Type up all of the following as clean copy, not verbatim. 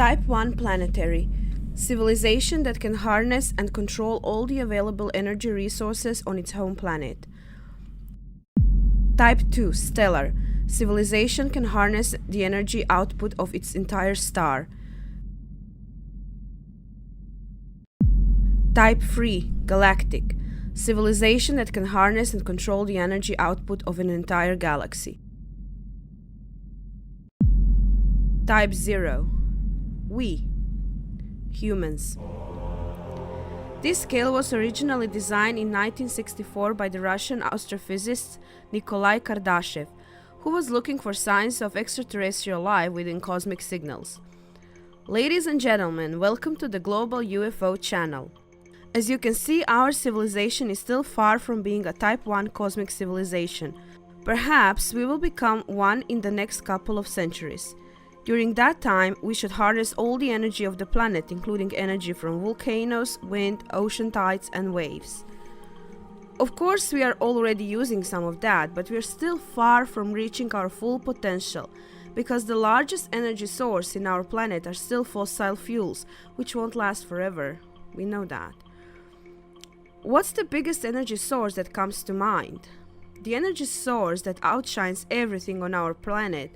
Type 1 planetary. Civilization that can harness and control all the available energy resources on its home planet. Type 2 stellar. Civilization can harness the energy output of its entire star. Type 3 galactic. Civilization that can harness and control the energy output of an entire galaxy. Type 0 we, humans. This scale was originally designed in 1964 by the Russian astrophysicist Nikolai Kardashev, who was looking for signs of extraterrestrial life within cosmic signals. Ladies and gentlemen, welcome to the Global UFO Channel. As you can see, our civilization is still far from being a Type 1 cosmic civilization. Perhaps we will become one in the next couple of centuries. During that time, we should harness all the energy of the planet, including energy from volcanoes, wind, ocean tides, and waves. Of course, we are already using some of that, but we are still far from reaching our full potential, because the largest energy source in our planet are still fossil fuels, which won't last forever. We know that. What's the biggest energy source that comes to mind? The energy source that outshines everything on our planet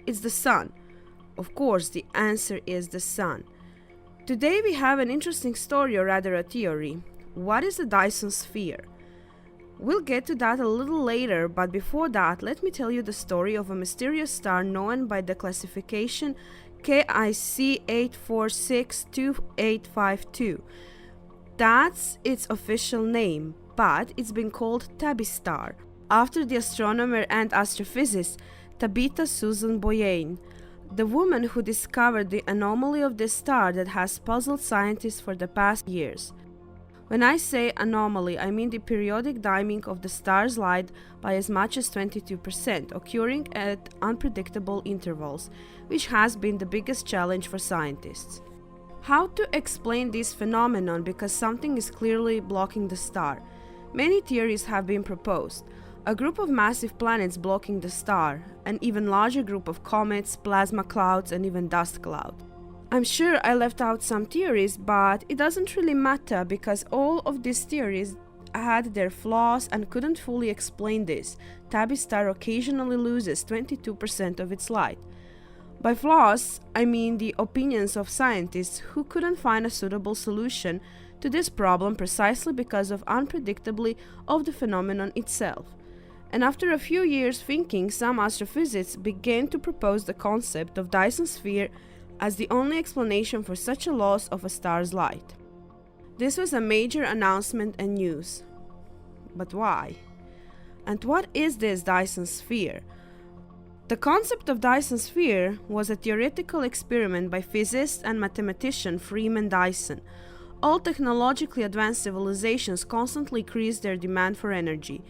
is the sun. Of course, the answer is the sun. Today we have an interesting story, or rather a theory. What is the Dyson Sphere? We'll get to that a little later, but before that, let me tell you the story of a mysterious star known by the classification KIC 8462852. That's its official name, but it's been called Tabby Star, after the astronomer and astrophysicist Tabetha Susan Boyajian, the woman who discovered the anomaly of this star that has puzzled scientists for the past years. When I say anomaly, I mean the periodic dimming of the star's light by as much as 22%, occurring at unpredictable intervals, which has been the biggest challenge for scientists. How to explain this phenomenon, because something is clearly blocking the star? Many theories have been proposed. A group of massive planets blocking the star, an even larger group of comets, plasma clouds, and even dust cloud. I'm sure I left out some theories, but it doesn't really matter because all of these theories had their flaws and couldn't fully explain this. Tabby Star occasionally loses 22% of its light. By flaws, I mean the opinions of scientists who couldn't find a suitable solution to this problem precisely because of unpredictability of the phenomenon itself. And after a few years thinking, some astrophysicists began to propose the concept of Dyson Sphere as the only explanation for such a loss of a star's light. This was a major announcement and news. But why? And what is this Dyson Sphere? The concept of Dyson Sphere was a theoretical experiment by physicist and mathematician Freeman Dyson. All technologically advanced civilizations constantly increase their demand for energy.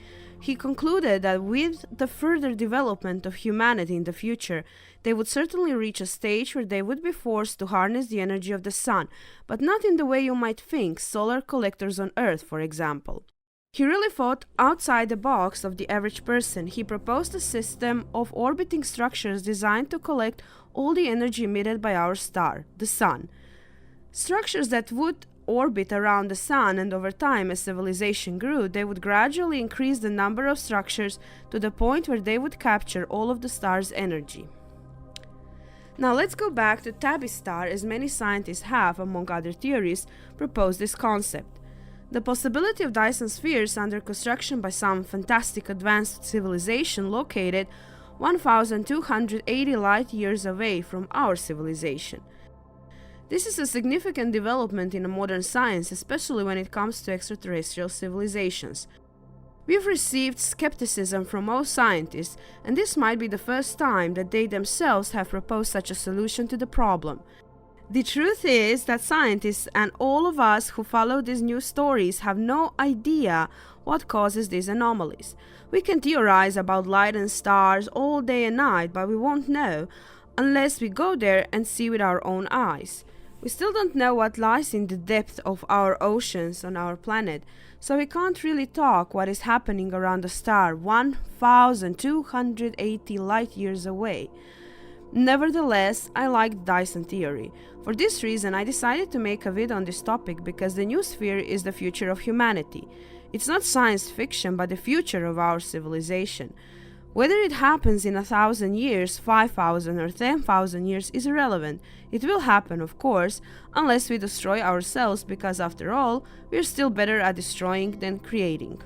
He concluded that with the further development of humanity in the future, they would certainly reach a stage where they would be forced to harness the energy of the sun, but not in the way you might think, solar collectors on Earth, for example. He really thought outside the box of the average person. He proposed a system of orbiting structures designed to collect all the energy emitted by our star, the sun. Structures that would orbit around the sun, and over time, as civilization grew, they would gradually increase the number of structures to the point where they would capture all of the star's energy. Now let's go back to Tabby Star, as many scientists have, among other theories, proposed this concept. The possibility of Dyson spheres under construction by some fantastic advanced civilization located 1,280 light years away from our civilization. This is a significant development in modern science, especially when it comes to extraterrestrial civilizations. We've received skepticism from most scientists, and this might be the first time that they themselves have proposed such a solution to the problem. The truth is that scientists and all of us who follow these news stories have no idea what causes these anomalies. We can theorize about light and stars all day and night, but we won't know unless we go there and see with our own eyes. We still don't know what lies in the depth of our oceans on our planet, so we can't really talk what is happening around a star 1,280 light years away. Nevertheless, I like Dyson theory. For this reason, I decided to make a video on this topic because the new sphere is the future of humanity. It's not science fiction, but the future of our civilization. Whether it happens in 1,000 years, 5,000 or 10,000 years is irrelevant. It will happen, of course, unless we destroy ourselves because after all, we are still better at destroying than creating.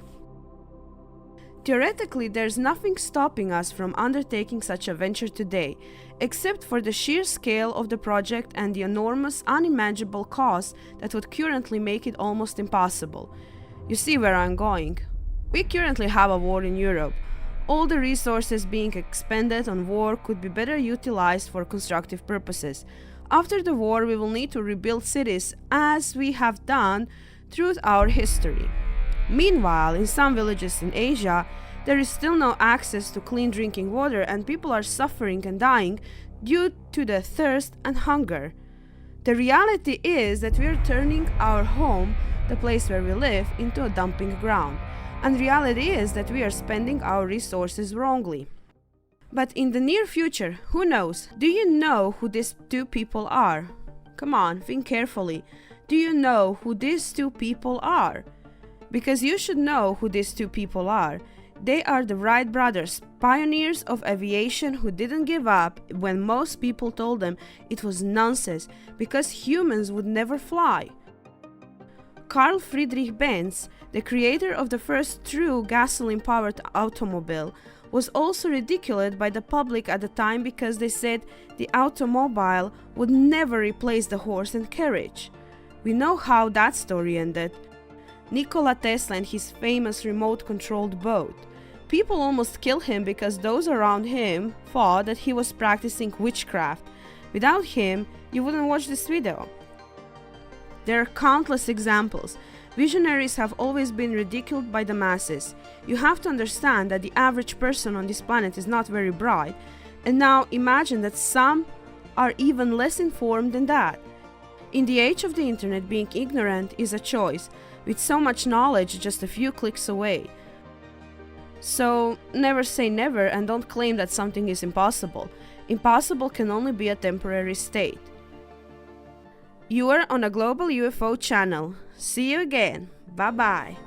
Theoretically, there's nothing stopping us from undertaking such a venture today, except for the sheer scale of the project and the enormous, unimaginable cost that would currently make it almost impossible. You see where I'm going. We currently have a war in Europe. All the resources being expended on war could be better utilized for constructive purposes. After the war, we will need to rebuild cities as we have done throughout our history. Meanwhile, in some villages in Asia, there is still no access to clean drinking water and people are suffering and dying due to the thirst and hunger. The reality is that we are turning our home, the place where we live, into a dumping ground. And reality is that we are spending our resources wrongly. But in the near future, who knows? Do you know who these two people are? Come on, think carefully. Do you know who these two people are? Because you should know who these two people are. They are the Wright brothers, pioneers of aviation who didn't give up when most people told them it was nonsense because humans would never fly. Carl Friedrich Benz, the creator of the first true gasoline-powered automobile, was also ridiculed by the public at the time because they said the automobile would never replace the horse and carriage. We know how that story ended. Nikola Tesla and his famous remote-controlled boat. People almost killed him because those around him thought that he was practicing witchcraft. Without him, you wouldn't watch this video. There are countless examples. Visionaries have always been ridiculed by the masses. You have to understand that the average person on this planet is not very bright, and now imagine that some are even less informed than that. In the age of the internet, being ignorant is a choice, with so much knowledge just a few clicks away. So, never say never and don't claim that something is impossible. Impossible can only be a temporary state. You are on a Global UFO Channel. See you again. Bye bye.